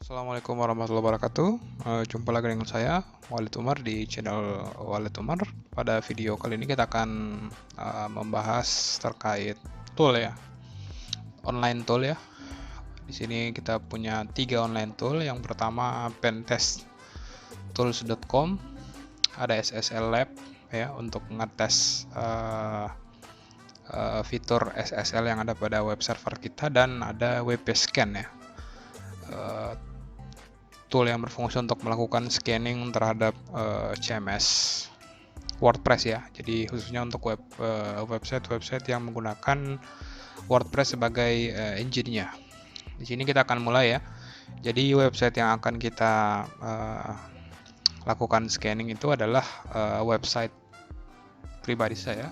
Assalamualaikum warahmatullahi wabarakatuh. Jumpa lagi dengan saya, Walid Umar di channel Walid Umar. Pada video kali ini kita akan membahas terkait tool ya, online tool ya. Di sini kita punya 3 online tool. Yang pertama pentesttools.com, ada SSL Lab ya untuk ngetes fitur SSL yang ada pada web server kita, dan ada WP Scan ya. Tool yang berfungsi untuk melakukan scanning terhadap CMS WordPress ya. Jadi khususnya untuk website yang menggunakan WordPress sebagai engine-nya. Di sini kita akan mulai ya. Jadi website yang akan kita lakukan scanning itu adalah website pribadi saya.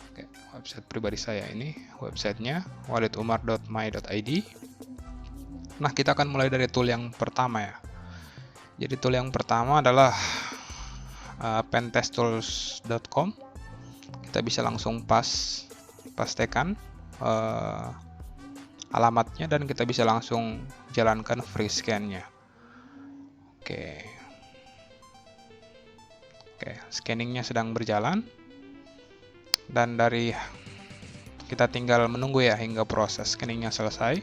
Oke, website pribadi saya ini, websitenya walidumar.my.id. Nah, kita akan mulai dari tool yang pertama ya. Jadi tool yang pertama adalah pentesttools.com. Kita bisa langsung pastekan alamatnya dan kita bisa langsung jalankan free scan-nya. Oke, scanningnya sedang berjalan dan kita tinggal menunggu ya hingga proses scanningnya selesai.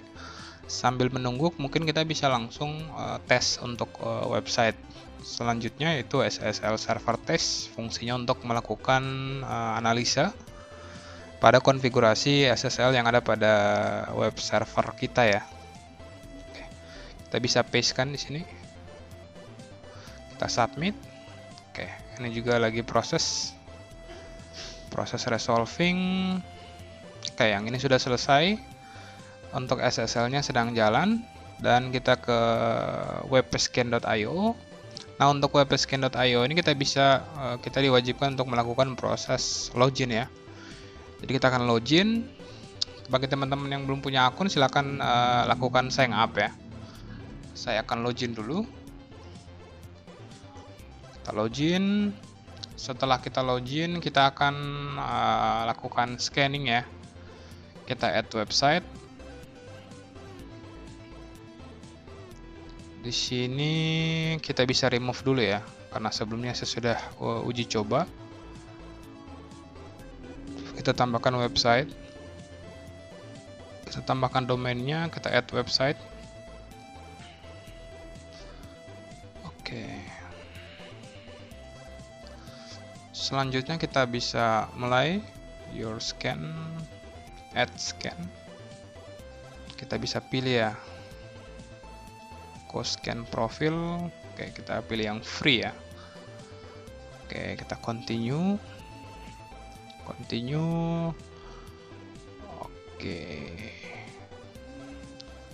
Sambil menunggu mungkin kita bisa langsung tes untuk website selanjutnya, yaitu SSL Server Test. Fungsinya untuk melakukan analisa pada konfigurasi SSL yang ada pada web server kita ya. Oke, kita bisa pastekan di sini, kita submit. Oke, ini juga lagi proses resolving. Oke, yang ini sudah selesai. Untuk SSL-nya sedang jalan dan kita ke webscan.io. Nah, untuk webscan.io ini kita diwajibkan untuk melakukan proses login ya. Jadi kita akan login. Bagi teman-teman yang belum punya akun, silakan lakukan sign up ya. Saya akan login dulu. Kita login. Setelah kita login, kita akan lakukan scanning ya. Kita add website. Di sini kita bisa remove dulu ya, karena sebelumnya saya sudah uji coba. Kita tambahkan website, kita tambahkan domainnya, kita add website. Oke. Selanjutnya kita bisa mulai your scan, add scan. Kita bisa pilih ya, scan profil. Oke, kita pilih yang free ya. Oke, kita continue. Oke,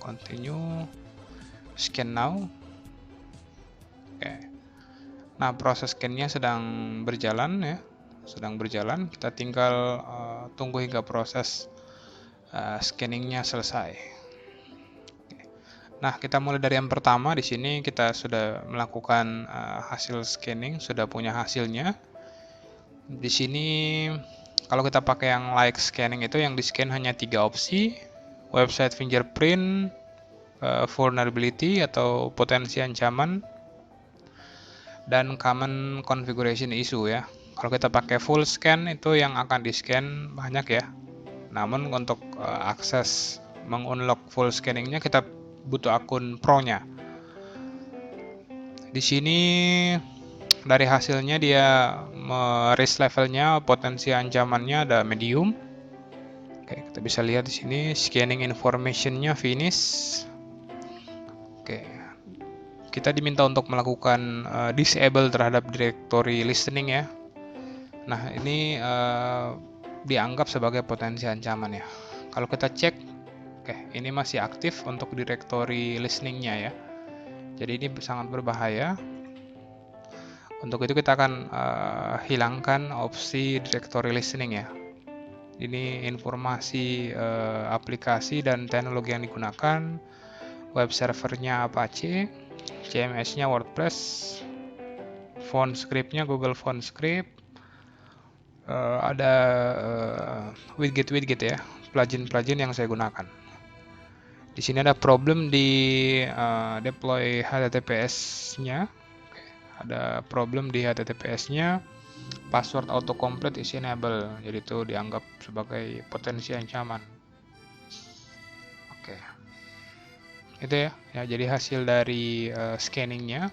continue, scan now. Oke, nah proses scan-nya sedang berjalan ya, kita tinggal tunggu hingga proses scanning-nya selesai. Nah, kita mulai dari yang pertama. Di sini kita sudah melakukan hasil scanning, sudah punya hasilnya. Di sini kalau kita pakai yang like scanning itu yang di-scan hanya 3 opsi: website fingerprint, vulnerability atau potensi ancaman, dan common configuration issue ya. Kalau kita pakai full scan itu yang akan di-scan banyak ya. Namun untuk akses mengunlock full scanningnya kita butuh akun pro-nya. Di sini dari hasilnya dia risk levelnya, potensi ancamannya ada medium. Oke, kita bisa lihat di sini scanning information-nya finish. Oke, kita diminta untuk melakukan disable terhadap directory listening ya. Nah, ini dianggap sebagai potensi ancaman ya. Kalau kita cek, oke, ini masih aktif untuk directory listening-nya ya. Jadi ini sangat berbahaya. Untuk itu kita akan hilangkan opsi directory listening ya. Ini informasi aplikasi dan teknologi yang digunakan, web servernya Apache, CMS-nya WordPress, font script-nya Google Font Script, ada widget ya, plugin yang saya gunakan. Di sini ada problem di deploy HTTPS-nya. Ada problem di HTTPS-nya. Password autocomplete is enable. Jadi itu dianggap sebagai potensi ancaman. Oke. Itu ya. Ya, jadi hasil dari scanningnya.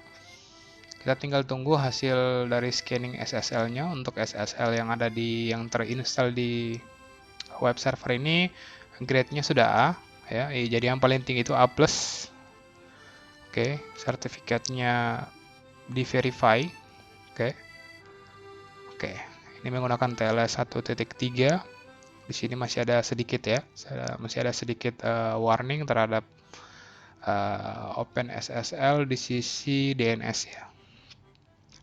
Kita tinggal tunggu hasil dari scanning SSL-nya. Untuk SSL yang ada yang terinstall di web server ini, grade-nya sudah A. Ya, jadi yang paling tinggi itu A+. Oke, sertifikatnya di verify. Oke, ini menggunakan TLS 1.3. Di sini masih ada sedikit ya, masih ada sedikit warning terhadap OpenSSL di sisi DNS ya.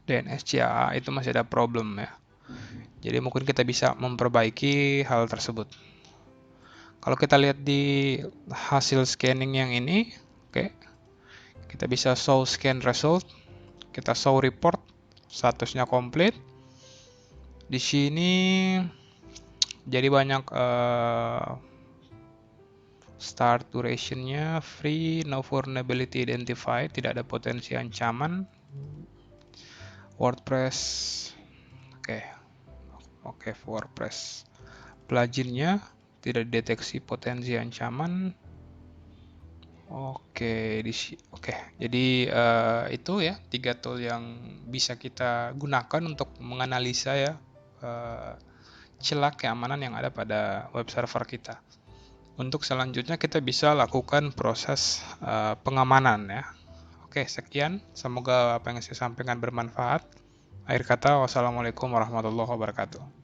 DNS CAA itu masih ada problem ya. Jadi mungkin kita bisa memperbaiki hal tersebut. Kalau kita lihat di hasil scanning yang ini, oke, kita bisa show scan result, kita show report, statusnya komplit. Di sini jadi banyak start durationnya free, no vulnerability identified, tidak ada potensi ancaman. WordPress, oke, WordPress pluginnya tidak deteksi potensi ancaman. Oke, jadi itu ya 3 tool yang bisa kita gunakan untuk menganalisa ya celah keamanan yang ada pada web server kita. Untuk selanjutnya kita bisa lakukan proses pengamanan ya. Oke, sekian. Semoga apa yang saya sampaikan bermanfaat. Akhir kata, wassalamualaikum warahmatullahi wabarakatuh.